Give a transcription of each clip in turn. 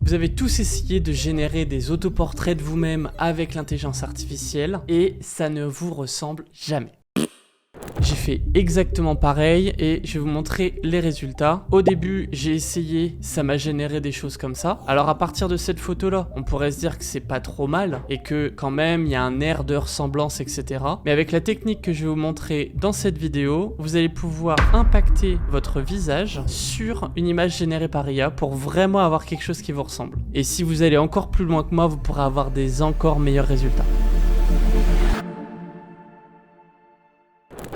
Vous avez tous essayé de générer des autoportraits de vous-même avec l'intelligence artificielle et ça ne vous ressemble jamais. J'ai fait exactement pareil et je vais vous montrer les résultats. Au début, j'ai essayé, ça m'a généré des choses comme ça. Alors à partir de cette photo-là, on pourrait se dire que c'est pas trop mal et que quand même, il y a un air de ressemblance, etc. Mais avec la technique que je vais vous montrer dans cette vidéo, vous allez pouvoir impacter votre visage sur une image générée par IA pour vraiment avoir quelque chose qui vous ressemble. Et si vous allez encore plus loin que moi, vous pourrez avoir des encore meilleurs résultats.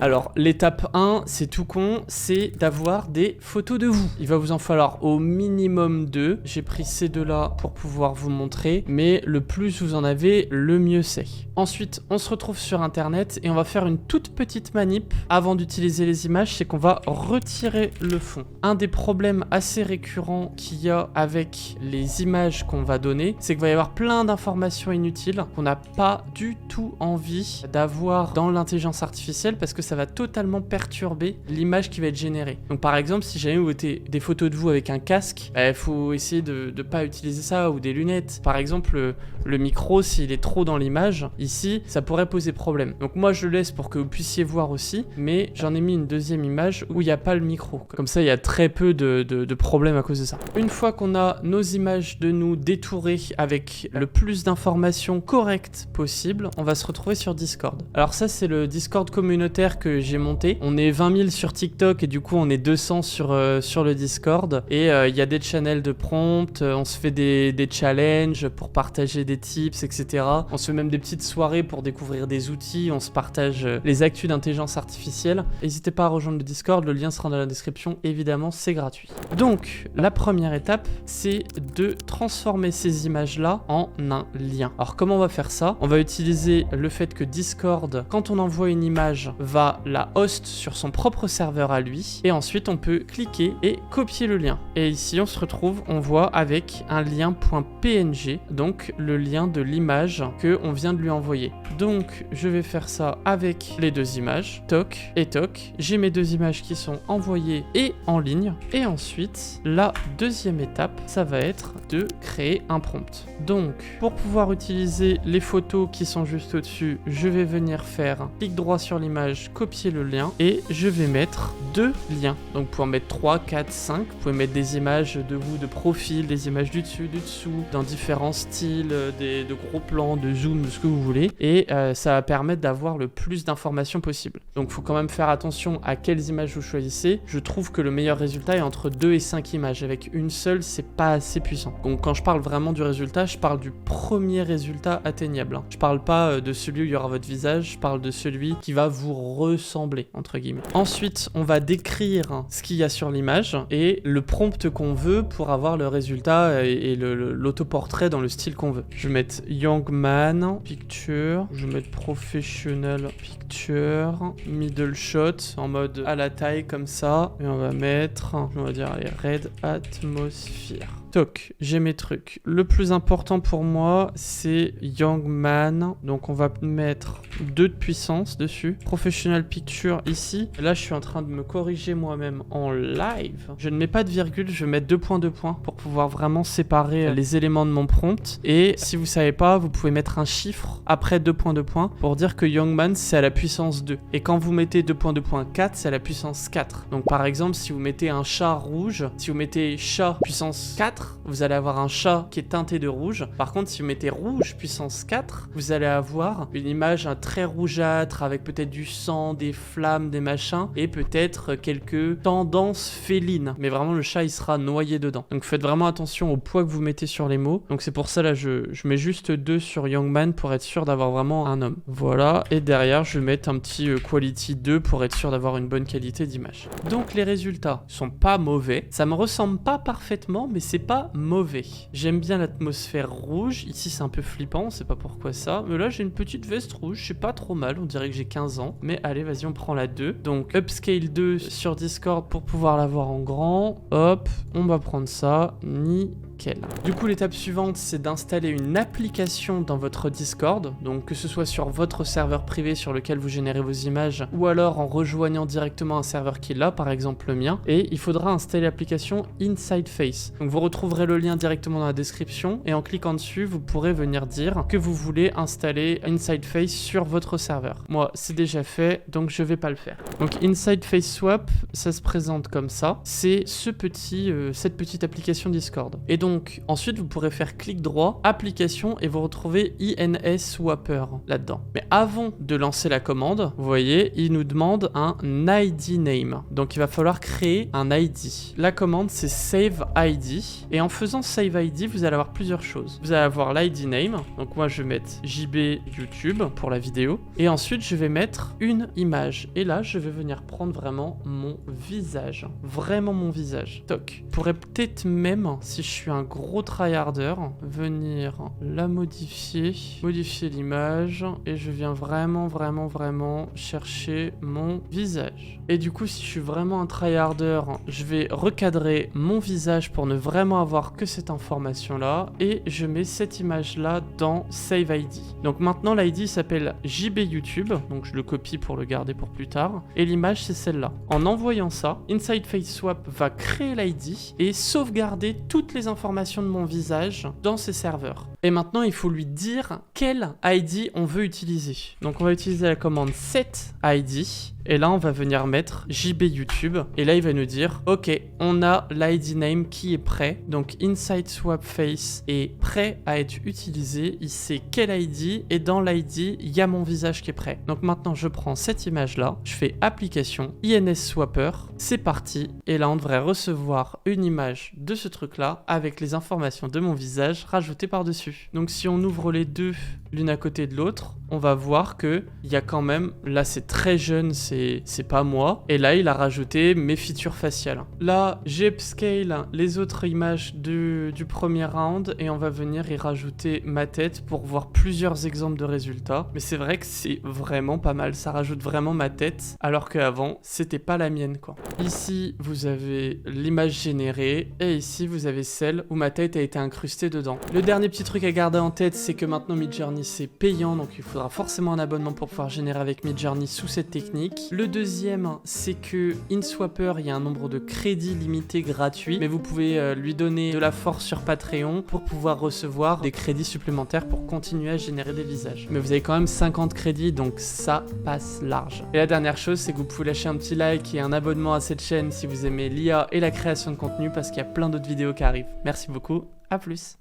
Alors, l'étape 1, c'est tout con, c'est d'avoir des photos de vous. Il va vous en falloir au minimum 2. J'ai pris ces deux-là pour pouvoir vous montrer, mais le plus vous en avez, le mieux c'est. Ensuite, on se retrouve sur Internet et on va faire une toute petite manip avant d'utiliser les images, c'est qu'on va retirer le fond. Un des problèmes assez récurrents qu'il y a avec les images qu'on va donner, c'est qu'il va y avoir plein d'informations inutiles qu'on n'a pas du tout envie d'avoir dans l'intelligence artificielle parce que ça va totalement perturber l'image qui va être générée. Donc par exemple, si jamais vous mettez des photos de vous avec un casque, il faut essayer de ne pas utiliser ça, ou des lunettes. Par exemple, le micro, s'il est trop dans l'image, ici, ça pourrait poser problème. Donc moi, je le laisse pour que vous puissiez voir aussi, mais j'en ai mis une deuxième image où il n'y a pas le micro. Comme ça, il y a très peu de problèmes à cause de ça. Une fois qu'on a nos images de nous détourées avec le plus d'informations correctes possible, on va se retrouver sur Discord. Alors ça, c'est le Discord communautaire que j'ai monté. On est 20 000 sur TikTok et du coup on est 200 sur le Discord. Et il y a des channels de prompt, on se fait des challenges pour partager des tips, etc. On se fait même des petites soirées pour découvrir des outils, on se partage les actus d'intelligence artificielle. N'hésitez pas à rejoindre le Discord, le lien sera dans la description, évidemment c'est gratuit. Donc la première étape, c'est de transformer ces images-là en un lien. Alors comment on va faire ça? On va utiliser le fait que Discord, quand on envoie une image, va la host sur son propre serveur à lui et ensuite on peut cliquer et copier le lien. Et ici on se retrouve, on voit avec un lien .png, donc le lien de l'image que on vient de lui envoyer. Donc je vais faire ça avec les deux images, toc et toc. J'ai mes deux images qui sont envoyées et en ligne. Et ensuite la deuxième étape, ça va être de créer un prompt. Donc pour pouvoir utiliser les photos qui sont juste au-dessus, je vais venir faire clic droit sur l'image, copier le lien et je vais mettre deux liens. Donc pour en mettre 3, 4, 5, vous pouvez mettre des images de vous de profil, des images du dessus, du dessous, dans différents styles, de gros plans, de zoom, de ce que vous voulez. Et ça va permettre d'avoir le plus d'informations possible. Donc il faut quand même faire attention à quelles images vous choisissez. Je trouve que le meilleur résultat est entre 2 et 5 images. Avec une seule, c'est pas assez puissant. Donc quand je parle vraiment du résultat, je parle du premier résultat atteignable. Je parle pas de celui où il y aura votre visage, je parle de celui qui va vous ressembler, entre guillemets. Ensuite, on va décrire ce qu'il y a sur l'image et le prompt qu'on veut pour avoir le résultat et l'autoportrait dans le style qu'on veut. Je vais mettre Young Man Picture, je vais mettre Professional Picture, Middle Shot en mode à la taille comme ça, et on va mettre, on va dire, allez, Red Atmosphere. Toc, j'ai mes trucs. Le plus important pour moi, c'est Young Man. Donc on va mettre 2 de puissance dessus. Professional Picture ici. Là, je suis en train de me corriger moi-même en live. Je ne mets pas de virgule, je vais mettre 2 points pour pouvoir vraiment séparer les éléments de mon prompt. Et si vous savez pas, vous pouvez mettre un chiffre après 2 points pour dire que Young Man, c'est à la puissance 2. Et quand vous mettez 2 points 4, c'est à la puissance 4. Donc par exemple, si vous mettez un chat rouge, si vous mettez chat puissance 4, vous allez avoir un chat qui est teinté de rouge. Par contre, si vous mettez rouge puissance 4, vous allez avoir une image très rougeâtre avec peut-être du sang, des flammes, des machins et peut-être quelques tendances félines. Mais vraiment, le chat, il sera noyé dedans. Donc faites vraiment attention au poids que vous mettez sur les mots. Donc c'est pour ça, là, je mets juste 2 sur Young Man pour être sûr d'avoir vraiment un homme. Voilà. Et derrière, je vais mettre un petit Quality 2 pour être sûr d'avoir une bonne qualité d'image. Donc les résultats sont pas mauvais. Ça me ressemble pas parfaitement, mais c'est pas mauvais. J'aime bien l'atmosphère rouge. Ici, c'est un peu flippant, on sait pas pourquoi ça. Mais là, j'ai une petite veste rouge, c'est pas trop mal. On dirait que j'ai 15 ans. Mais allez, vas-y, on prend la 2. Donc, Upscale 2 sur Discord pour pouvoir la voir en grand. Hop, on va prendre ça. Nickel. nickel. Du coup, l'étape suivante, c'est d'installer une application dans votre Discord, donc que ce soit sur votre serveur privé sur lequel vous générez vos images, ou alors en rejoignant directement un serveur qui l'a, par exemple le mien, et il faudra installer l'application InsideFace. Donc vous retrouverez le lien directement dans la description, et en cliquant dessus, vous pourrez venir dire que vous voulez installer InsideFace sur votre serveur. Moi, c'est déjà fait, donc je vais pas le faire. Donc InsideFace Swap, ça se présente comme ça. C'est cette petite application Discord. Et donc, ensuite, vous pourrez faire clic droit, application, et vous retrouvez InSwapper là-dedans. Mais avant de lancer la commande, vous voyez, il nous demande un ID name. Donc, il va falloir créer un ID. La commande, c'est Save ID. Et en faisant Save ID, vous allez avoir plusieurs choses. Vous allez avoir l'ID name. Donc, moi, je vais mettre JB YouTube pour la vidéo. Et ensuite, je vais mettre une image. Et là, je vais venir prendre vraiment mon visage. Vraiment mon visage. Toc. Je pourrais peut-être même, si je suis un gros tryharder, venir la modifier l'image, et je viens vraiment chercher mon visage. Et du coup, si je suis vraiment un tryharder, je vais recadrer mon visage pour ne vraiment avoir que cette information là, et je mets cette image là dans Save ID. Donc maintenant l'ID s'appelle JB YouTube, donc je le copie pour le garder pour plus tard, et l'image c'est celle-là. En envoyant ça, InsideFace Swap va créer l'ID et sauvegarder toutes les informations de mon visage dans ses serveurs. Et maintenant il faut lui dire quel ID on veut utiliser. Donc on va utiliser la commande setID, et là on va venir mettre JB YouTube, et là il va nous dire ok, on a l'ID name qui est prêt, donc InsideSwapFace est prêt à être utilisé, il sait quel ID, et dans l'ID il y a mon visage qui est prêt. Donc maintenant je prends cette image là, je fais application InSwapper, c'est parti, et là on devrait recevoir une image de ce truc là avec les informations de mon visage rajoutées par dessus. Donc si on ouvre les deux l'une à côté de l'autre, on va voir que il y a quand même, là c'est très jeune, c'est pas moi, et là il a rajouté mes features faciales. Là j'ai upscale les autres images du premier round, et on va venir y rajouter ma tête pour voir plusieurs exemples de résultats. Mais c'est vrai que c'est vraiment pas mal, ça rajoute vraiment ma tête, alors qu'avant c'était pas la mienne quoi. Ici vous avez l'image générée, et ici vous avez celle où ma tête a été incrustée dedans. Le dernier petit truc à garder en tête, c'est que maintenant Midjourney c'est payant, donc il faudra forcément un abonnement pour pouvoir générer avec Midjourney sous cette technique. Le deuxième, c'est que InSwapper, il y a un nombre de crédits limité gratuits, mais vous pouvez lui donner de la force sur Patreon pour pouvoir recevoir des crédits supplémentaires pour continuer à générer des visages. Mais vous avez quand même 50 crédits, donc ça passe large. Et la dernière chose, c'est que vous pouvez lâcher un petit like et un abonnement à cette chaîne si vous aimez l'IA et la création de contenu, parce qu'il y a plein d'autres vidéos qui arrivent. Merci beaucoup, à plus.